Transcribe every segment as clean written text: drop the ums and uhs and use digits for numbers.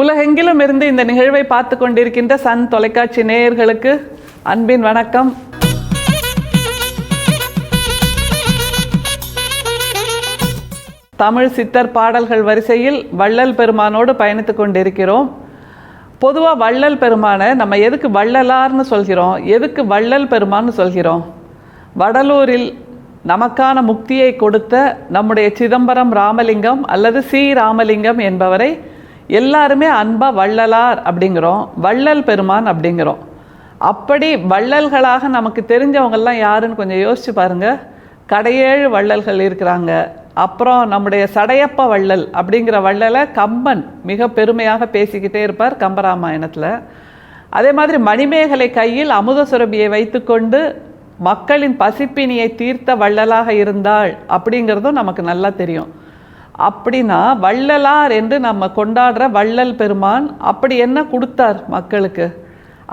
உலகெங்கிலும் இருந்து இந்த நிகழ்வை பார்த்து கொண்டிருக்கின்ற சன் தொலைக்காட்சி நேயர்களுக்கு அன்பின் வணக்கம். தமிழ் சித்தர் பாடல்கள் வரிசையில் வள்ளல் பெருமானோடு பயணித்து கொண்டிருக்கிறோம். பொதுவாக வள்ளல் பெருமானை நம்ம எதுக்கு வள்ளலார்னு சொல்கிறோம், எதுக்கு வள்ளல் பெருமான்னு சொல்கிறோம்? வடலூரில் நமக்கான முக்தியை கொடுத்த நம்முடைய சிதம்பரம் ராமலிங்கம் அல்லது சி ராமலிங்கம் என்பவரை எல்லாருமே அன்பா வள்ளலார் அப்படிங்கிறோம், வள்ளல் பெருமான் அப்படிங்கிறோம். அப்படி வள்ளல்களாக நமக்கு தெரிஞ்சவங்கெல்லாம் யாருன்னு கொஞ்சம் யோசிச்சு பாருங்க. கடையேழு வள்ளல்கள் இருக்கிறாங்க. அப்புறம் நம்முடைய சடையப்ப வள்ளல் அப்படிங்கிற வள்ளலை கம்பன் மிக பெருமையாக பேசிக்கிட்டே இருப்பார் கம்பராமாயணத்தில். அதே மாதிரி மணிமேகலை கையில் அமுத சுரபியை வைத்துக்கொண்டு மக்களின் பசிப்பினியை தீர்த்த வள்ளலாக இருந்தாள் அப்படிங்கிறதும் நமக்கு நல்லா தெரியும். அப்படின்னா வள்ளலார் என்று நம்ம கொண்டாடுற வள்ளல் பெருமான் அப்படி என்ன கொடுத்தார் மக்களுக்கு?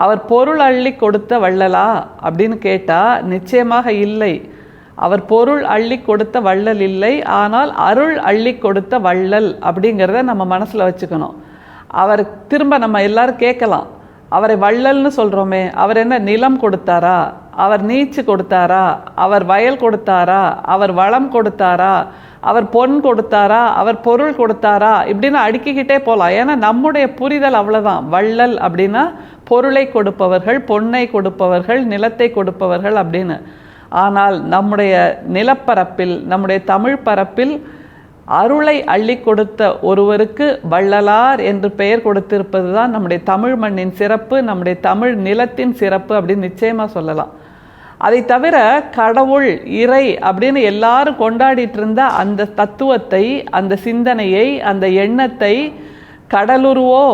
அவர் பொருள் அள்ளி கொடுத்த வள்ளலா அப்படின்னு கேட்டால் நிச்சயமாக இல்லை. அவர் பொருள் அள்ளி கொடுத்த வள்ளல் இல்லை, ஆனால் அருள் அள்ளி கொடுத்த வள்ளல் அப்படிங்கிறத நம்ம மனசில் வச்சுக்கணும். அவர் திரும்ப நம்ம எல்லாரும் கேட்கலாம், அவரை வள்ளல்னு சொல்கிறோமே, அவர் என்ன நிலம் கொடுத்தாரா, அவர் நீச்சு கொடுத்தாரா, அவர் வயல் கொடுத்தாரா, அவர் வளம் கொடுத்தாரா, அவர் பொன் கொடுத்தாரா, அவர் பொருள் கொடுத்தாரா, இப்படின்னு அடுக்கிக்கிட்டே போகலாம். ஏன்னா நம்முடைய புரிதல் அவ்வளோதான். வள்ளல் அப்படின்னா பொருளை கொடுப்பவர்கள், பொன்னை கொடுப்பவர்கள், நிலத்தை கொடுப்பவர்கள் அப்படின்னு. ஆனால் நம்முடைய நிலப்பரப்பில், நம்முடைய தமிழ் பரப்பில் அருளை அள்ளி கொடுத்த ஒருவருக்கு வள்ளலார் என்று பெயர் கொடுத்திருப்பது தான் நம்முடைய தமிழ் மண்ணின் சிறப்பு, நம்முடைய தமிழ் நிலத்தின் சிறப்பு அப்படின்னு நிச்சயமாக சொல்லலாம். அதை தவிர கடவுள், இறை அப்படின்னு எல்லாரும் கொண்டாடிட்டு இருந்த அந்த தத்துவத்தை, அந்த சிந்தனையை, அந்த எண்ணத்தை கடலுருவோ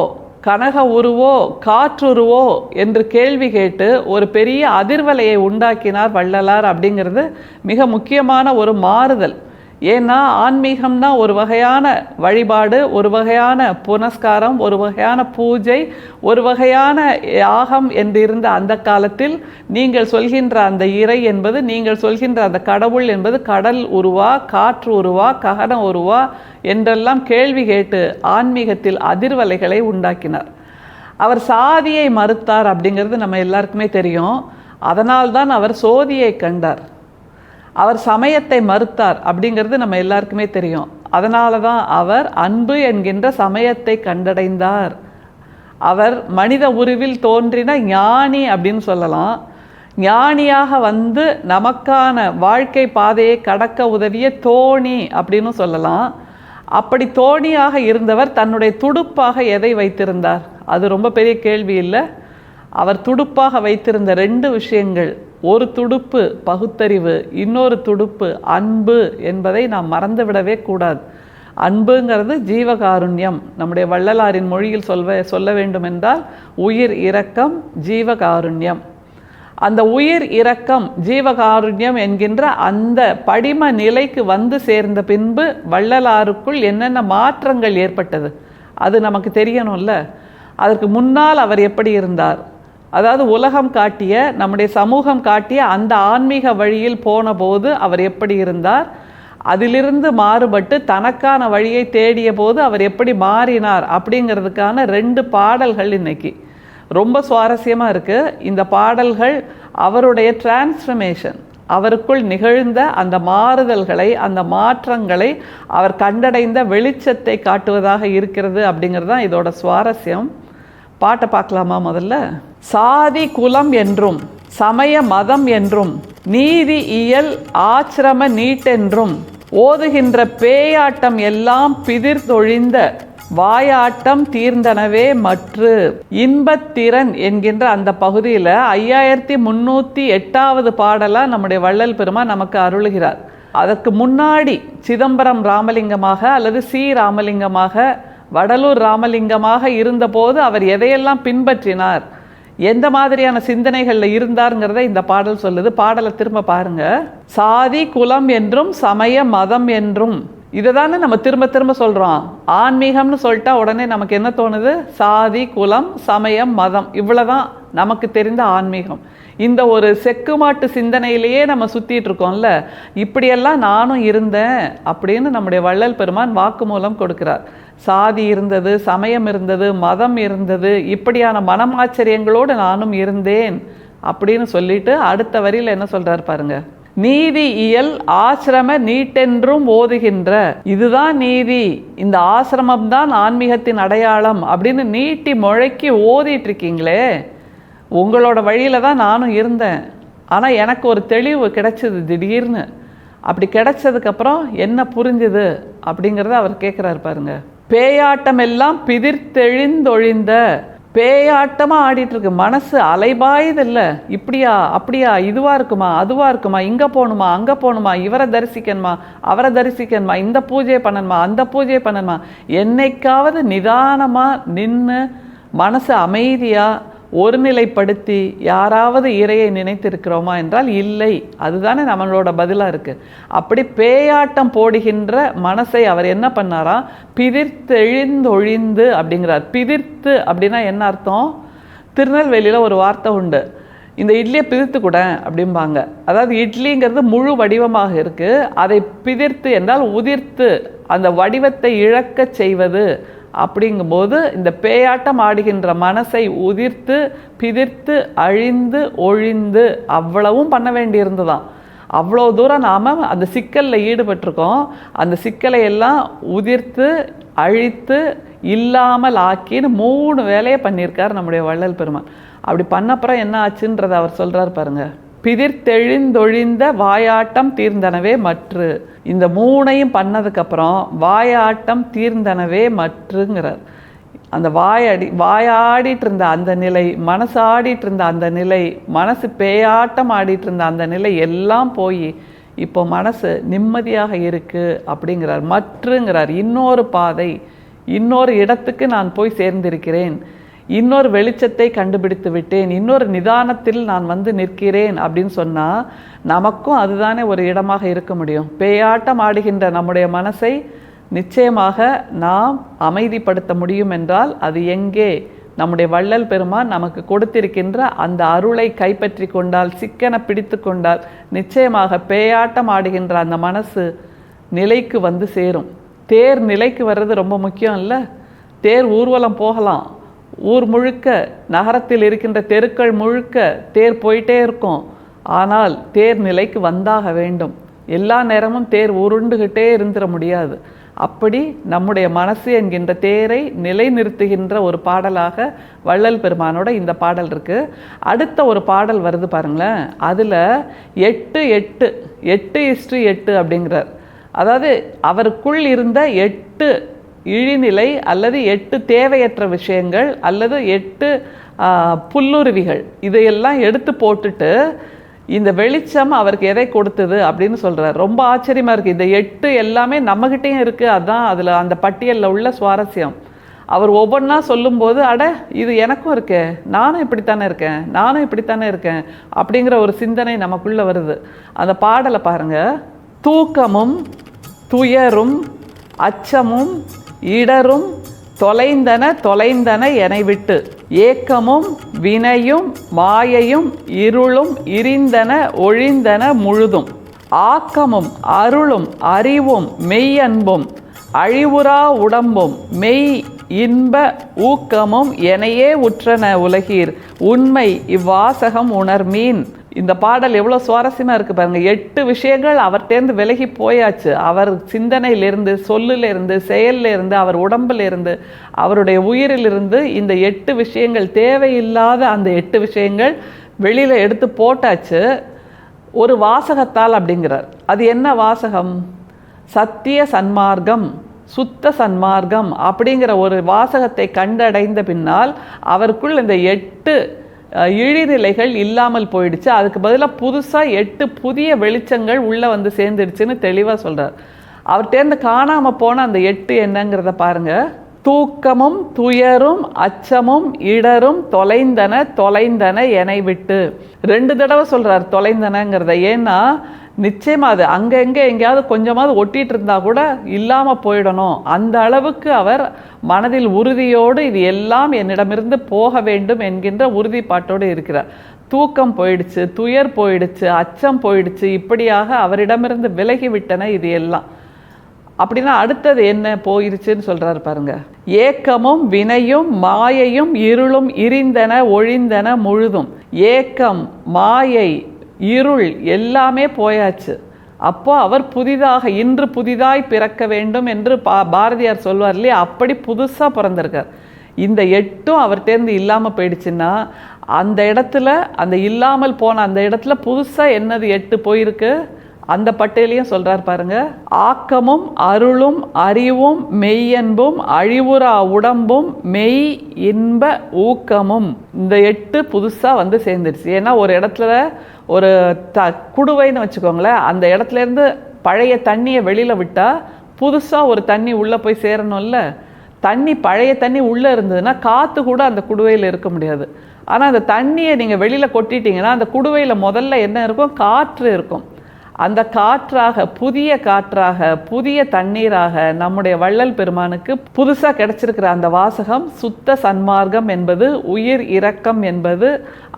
கனக உருவோ காற்றுருவோ என்று கேள்வி கேட்டு ஒரு பெரிய அதிர்வலையை உண்டாக்கினார் வள்ளலார் அப்படிங்கிறது மிக முக்கியமான ஒரு மாறுதல். ஏன்னா ஆன்மீகம்னா ஒரு வகையான வழிபாடு, ஒரு வகையான புனஸ்காரம், ஒரு வகையான பூஜை, ஒரு வகையான யாகம் என்றிருந்த அந்த காலத்தில் நீங்கள் சொல்கின்ற அந்த இறை என்பது, நீங்கள் சொல்கின்ற அந்த கடவுள் என்பது கடல் உருவா, காற்று உருவா, ககன உருவா என்றெல்லாம் கேள்வி கேட்டு ஆன்மீகத்தில் அதிர்வலைகளை உண்டாக்கினார். அவர் சாதியை மறுத்தார் அப்படிங்கிறது நம்ம எல்லாருக்குமே தெரியும். அதனால்தான் அவர் சோதியை கண்டார். அவர் சமயத்தை மறுத்தார் அப்படிங்கிறது நம்ம எல்லாருக்குமே தெரியும். அதனால தான் அவர் அன்பு என்கின்ற சமயத்தை கண்டடைந்தார். அவர் மனித உருவில் தோன்றின ஞானி அப்படின்னு சொல்லலாம். ஞானியாக வந்து நமக்கான வாழ்க்கை பாதையை கடக்க உதவிய தோணி அப்படின்னு சொல்லலாம். அப்படி தோணியாக இருந்தவர் தன்னுடைய துடுப்பாக எதை வைத்திருந்தார்? அது ரொம்ப பெரிய கேள்வி இல்லை. அவர் துடுப்பாக வைத்திருந்த ரெண்டு விஷயங்கள், ஒரு துடுப்பு பகுத்தறிவு, இன்னொரு துடுப்பு அன்பு என்பதை நாம் மறந்துவிடவே கூடாது. அன்புங்கிறது ஜீவகாருண்யம். நம்முடைய வள்ளலாரின் மொழியில் சொல்ல வேண்டும் என்றால் உயிர் இரக்கம் ஜீவகாருண்யம். அந்த உயிர் இரக்கம் ஜீவகாருண்யம் என்கின்ற அந்த படிம நிலைக்கு வந்து சேர்ந்த பின்பு வள்ளலாருக்குள் என்னென்ன மாற்றங்கள் ஏற்பட்டது அது நமக்கு தெரியணும்ல. அதற்கு முன்னால் அவர் எப்படி இருந்தார்? அதாவது உலகம் காட்டிய, நம்முடைய சமூகம் காட்டிய அந்த ஆன்மீக வழியில் போன போது அவர் எப்படி இருந்தார்? அதிலிருந்து மாறுபட்டு தனக்கான வழியை தேடிய போது அவர் எப்படி மாறினார் அப்படிங்கிறதுக்கான ரெண்டு பாடல்கள் இன்னைக்கு ரொம்ப சுவாரஸ்யமாக இருக்குது. இந்த பாடல்கள் அவருடைய டிரான்ஸ்ஃபர்மேஷன், அவருக்குள் நிகழ்ந்த அந்த மாறுதல்களை, அந்த மாற்றங்களை, அவர் கண்டடைந்த வெளிச்சத்தை காட்டுவதாக இருக்கிறது அப்படிங்கிறது தான் இதோட சுவாரஸ்யம். பாட்டை பார்க்கலாமா? முதல்ல சாதி குலம் என்றும் சமய மதம் என்றும் நீதி இயல் ஆச்சிரம நீட்டென்றும் ஓதுகின்ற பேயாட்டம் எல்லாம் பிதிர்தொழிந்த வாயாட்டம் தீர்ந்தனவே மற்று இன்பத்திறன் என்கின்ற அந்த பகுதியில் 5308வது பாடலாக நம்முடைய வள்ளல் பெருமான் நமக்கு அருளுகிறார். அதற்கு முன்னாடி சிதம்பரம் ராமலிங்கமாக அல்லது சி ராமலிங்கமாக, வடலூர் ராமலிங்கமாக இருந்தபோது அவர் எதையெல்லாம் பின்பற்றினார், எந்த மாதிரியான சிந்தனைகளில் இருந்தாருங்கிறத இந்த பாடல் சொல்லுது. பாடலை திரும்ப பாருங்க. சாதி குலம் என்றும் சமய மதம் என்றும் இதை தானே நம்ம திரும்ப திரும்ப சொல்கிறோம். ஆன்மீகம்னு சொல்லிட்டா உடனே நமக்கு என்ன தோணுது? சாதி, குலம், சமயம், மதம், இவ்வளோதான் நமக்கு தெரிந்த ஆன்மீகம். இந்த ஒரு செக்குமாட்டு சிந்தனையிலேயே நம்ம சுற்றிட்டு இருக்கோம்ல. இப்படியெல்லாம் நானும் இருந்தேன் அப்படின்னு நம்முடைய வள்ளல் பெருமான் வாக்குமூலம் கொடுக்கிறார். சாதி இருந்தது, சமயம் இருந்தது, மதம் இருந்தது, இப்படியான மனமாச்சரியங்களோடு நானும் இருந்தேன் அப்படின்னு சொல்லிட்டு அடுத்த வரியில் என்ன சொல்றார் பாருங்க. நீதி இயல் ஆசிரம நீட்டென்றும் ஓதுகின்ற, இதுதான் நீதி, இந்த ஆசிரமம் தான் ஆன்மீகத்தின் அடையாளம் அப்படின்னு நீட்டி முழக்கி ஓதிட்டு இருக்கீங்களே, உங்களோட வழியில தான் நானும் இருந்தேன். ஆனால் எனக்கு ஒரு தெளிவு கிடைச்சது திடீர்னு. அப்படி கிடைச்சதுக்கப்புறம் என்ன புரிஞ்சுது அப்படிங்கிறத அவர் கேட்குறாரு பாருங்க. பேயாட்டம் எல்லாம் பிதிர்த்தெழிந்தொழிந்த, பேயாட்டமாக ஆடிட்டு இருக்கு மனசு, அலைபாயுது இல்லை, இப்படியா அப்படியா, இதுவாக இருக்குமா அதுவாக இருக்குமா, இங்கே போகணுமா அங்கே போகணுமா, இவரை தரிசிக்கணுமா அவரை தரிசிக்கணுமா, இந்த பூஜையை பண்ணணுமா அந்த பூஜையை பண்ணணுமா, என்னைக்காவது நிதானமாக நின்று மனசு அமைதியாக ஒருநிலைப்படுத்தி யாராவது இறையை நினைத்திருக்கிறோமா என்றால் இல்லை. அதுதானே நம்மளோட பதிலாக இருக்குது. அப்படி பேயாட்டம் போடுகின்ற மனசை அவர் என்ன பண்ணாரா? பிதிர்த்தெழிந்தொழிந்து அப்படிங்கிறார். பிதிர்த்து அப்படின்னா என்ன அர்த்தம்? திருநெல்வேலியில் ஒரு வார்த்தை உண்டு, இந்த இட்லியை பிதிர்த்து கூட அப்படிம்பாங்க. அதாவது இட்லிங்கிறது முழு வடிவமாக இருக்குது, அதை பிதிர்த்து என்றால் உதிர்த்து அந்த வடிவத்தை இழக்க செய்வது. அப்படிங்கும்போது இந்த பேயாட்டம் ஆடுகின்ற மனசை உதிர்த்து பிதிர்த்து அழிந்து ஒழிந்து அவ்வளவும் பண்ண வேண்டியிருந்துதான். அவ்வளோ தூரம் நாம் அந்த சிக்கலில் ஈடுபட்டிருக்கோம். அந்த சிக்கலை எல்லாம் உதிர்த்து அழித்து இல்லாமல் ஆக்கின்னு 3 வேலையை பண்ணியிருக்கார் நம்முடைய வள்ளல் பெருமான். அப்படி பண்ணப்புறம் என்ன ஆச்சுன்றதை அவர் சொல்கிறார் பாருங்க. பிதிர்த்தெழிந்தொழிந்த வாயாட்டம் தீர்ந்தனவே மற்று, இந்த 3ஐயும் பண்ணதுக்கப்புறம் வாயாட்டம் தீர்ந்தனவே மற்றுங்கிறார். அந்த வாயாடிட்டு இருந்த அந்த நிலை, மனசு ஆடிட்டு இருந்த அந்த நிலை, மனசு பேயாட்டம் ஆடிட்டு இருந்த அந்த நிலை எல்லாம் போய் இப்போ மனசு நிம்மதியாக இருக்கு அப்படிங்கிறார். மற்றுங்கிறார், இன்னொரு பாதை, இன்னொரு இடத்துக்கு நான் போய் சேர்ந்திருக்கிறேன், இன்னொரு வெளிச்சத்தை கண்டுபிடித்து விட்டேன், இன்னொரு நிதானத்தில் நான் வந்து நிற்கிறேன் அப்படின்னு சொன்னால் நமக்கும் அதுதானே ஒரு இடமாக இருக்க முடியும். பேயாட்டம் ஆடுகின்ற நம்முடைய மனசை நிச்சயமாக நாம் அமைதிப்படுத்த முடியும் என்றால் அது எங்கே? நம்முடைய வள்ளல் பெருமான் நமக்கு கொடுத்திருக்கின்ற அந்த அருளை கைப்பற்றி கொண்டால், சிக்கனை பிடித்து கொண்டால் நிச்சயமாக பேயாட்டம் ஆடுகின்ற அந்த மனசு நிலைக்கு வந்து சேரும். தேர் நிலைக்கு வர்றது ரொம்ப முக்கியம் இல்லை? தேர் ஊர்வலம் போகலாம், ஊர் முழுக்க, நகரத்தில் இருக்கின்ற தெருக்கள் முழுக்க தேர் போயிட்டே இருக்கும். ஆனால் தேர் நிலைக்கு வந்தாக வேண்டும். எல்லா நேரமும் தேர் உருண்டுகிட்டே இருந்துட முடியாது. அப்படி நம்முடைய மனசு என்கின்ற தேரை நிலைநிறுத்துகின்ற ஒரு பாடலாக வள்ளல் பெருமானோட இந்த பாடல் இருக்குது. அடுத்த ஒரு பாடல் வருது பாருங்களேன். அதில் 8:8 அப்படிங்கிறார். அதாவது அவருக்குள் இருந்த 8 இழிநிலை அல்லது 8 தேவையற்ற விஷயங்கள் அல்லது 8 புல்லுருவிகள், இதையெல்லாம் எடுத்து போட்டுட்டு இந்த வெளிச்சம் அவருக்கு எதை கொடுத்தது அப்படின்னு சொல்கிறார். ரொம்ப ஆச்சரியமாக இருக்குது. இந்த 8 எல்லாமே நம்மகிட்டையும் இருக்குது. அதுதான் அதில் அந்த பட்டியலில் உள்ள சுவாரஸ்யம். அவர் ஒவ்வொன்றா சொல்லும்போது அட இது எனக்கும் இருக்கே, நானும் இப்படித்தானே இருக்கேன், நானும் இப்படித்தானே இருக்கேன் அப்படிங்கிற ஒரு சிந்தனை நமக்குள்ளே வருது. அந்த பாடலை பாருங்கள். தூக்கமும் துயரும் அச்சமும் இடரும் தொலைந்தன தொலைந்தன என்னை விட்டு, ஏக்கமும் வினையும் மாயையும் இருளும் இரிந்தன ஒழிந்தன முழுதும், ஆக்கமும் அருளும் அறிவும் மெய்யன்பும் அழிவுறா உடம்பும் மெய் இன்ப ஊக்கமும் எனையே உற்றன உலகீர் உண்மை இவ்வாசகம் உணர்மீன். இந்த பாடல் எவ்வளோ சுவாரஸ்யமாக இருக்குது பாருங்கள். 8 விஷயங்கள் அவர்கிட்டேருந்து விலகி போயாச்சு. அவர் சிந்தனையிலிருந்து, சொல்லிலிருந்து, செயலிலிருந்து, அவர் உடம்பிலிருந்து, அவருடைய உயிரிலிருந்து இந்த 8 விஷயங்கள், தேவையில்லாத அந்த 8 விஷயங்கள் வெளியில் எடுத்து போட்டாச்சு ஒரு வாசகத்தால் அப்படிங்கிறார். அது என்ன வாசகம்? சத்திய சன்மார்க்கம், சுத்த சன்மார்க்கம் அப்படிங்கிற ஒரு வாசகத்தை கண்டடைந்த பின்னால் அவருக்குள் இந்த 8 இழிநிலைகள் இல்லாமல் போயிடுச்சு. அதுக்கு பதிலாக புதுசாக 8 புதிய வெளிச்சங்கள் உள்ளே வந்து சேர்ந்துடுச்சுன்னு தெளிவாக சொல்கிறார். அவர்கிட்டேருந்து காணாமல் போன அந்த 8 என்னங்கிறத பாருங்கள். தூக்கமும் துயரும் அச்சமும் இடரும் தொலைந்தன தொலைந்தன என்னை விட்டு. 2 தடவை சொல்கிறார் தொலைந்தனங்கிறத. ஏன்னா நிச்சயமாக அது அங்கங்கே எங்கேயாவது கொஞ்சமாவது ஒட்டிகிட்டு இருந்தால் கூட இல்லாமல் போயிடணும். அந்த அளவுக்கு அவர் மனதில் உறுதியோடு இது எல்லாம் என்னிடமிருந்து போக வேண்டும் என்கின்ற உறுதிப்பாட்டோடு இருக்கிறார். தூக்கம் போயிடுச்சு, துயர் போயிடுச்சு, அச்சம் போயிடுச்சு, இப்படியாக அவரிடமிருந்து விலகிவிட்டன இது எல்லாம். அப்படின்னா அடுத்தது என்ன போயிருச்சுன்னு சொல்கிறாரு பாருங்க. ஏக்கமும் வினையும் மாயையும் இருளும் இரிந்தன ஒழிந்தன முழுதும். ஏக்கம், மாயை, இருள் எல்லாமே போயாச்சு. அப்போ அவர் புதிதாக இன்று புதிதாய் பிறக்க வேண்டும் என்று பாரதியார் சொல்வார் இல்லையா, அப்படி புதுசாக பிறந்திருக்கார். இந்த 8ம் அவர்கிட்டேருந்து இல்லாமல் போயிடுச்சுன்னா அந்த இடத்துல, அந்த இல்லாமல் போன அந்த இடத்துல புதுசாக என்னது 8 போயிருக்கு, அந்த பட்டியலையும் சொல்கிறார் பாருங்க. ஆக்கமும் அருளும் அறிவும் மெய்யன்பும் அழிவுறா உடம்பும் மெய் இன்ப ஊக்கமும். இந்த 8 புதுசாக வந்து சேர்ந்துடுச்சு. ஏன்னா ஒரு இடத்துல ஒரு குடுவைன்னு வச்சுக்கோங்களேன், அந்த இடத்துலேருந்து பழைய தண்ணியை வெளியில் விட்டால் புதுசாக ஒரு தண்ணி உள்ளே போய் சேரணும்ல. தண்ணி பழைய தண்ணி உள்ளே இருந்ததுன்னா காற்று கூட அந்த குடுவையில் இருக்க முடியாது. ஆனால் அந்த தண்ணியை நீங்கள் வெளியில் கொட்டிட்டீங்கன்னா அந்த குடுவையில் முதல்ல என்ன இருக்கும், காற்று இருக்கும். அந்த காற்றாக, புதிய காற்றாக, புதிய தண்ணீராக நம்முடைய வள்ளல் பெருமானுக்கு புதுசாக கிடைச்சிருக்கிற அந்த வாசகம் சுத்த சன்மார்க்கம் என்பது, உயிர் இரக்கம் என்பது.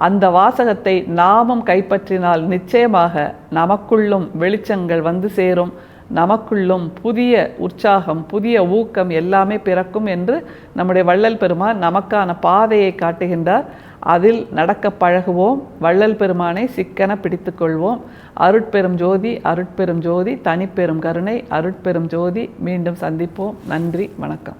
அந்த வாசகத்தை நாமும் கைப்பற்றினால் நிச்சயமாக நமக்குள்ளும் வெளிச்சங்கள் வந்து சேரும், நமக்குள்ளும் புதிய உற்சாகம், புதிய ஊக்கம் எல்லாமே பிறக்கும் என்று நம்முடைய வள்ளல் பெருமான் நமக்கான பாதையை காட்டுகின்றார். அதில் நடக்க பழகுவோம். வள்ளல் பெருமானை சிக்கன பிடித்து கொள்வோம். அருட்பெரும் ஜோதி, அருட்பெரும் ஜோதி, தனிப்பெரும் கருணை, அருட்பெரும் ஜோதி. மீண்டும் சந்திப்போம். நன்றி, வணக்கம்.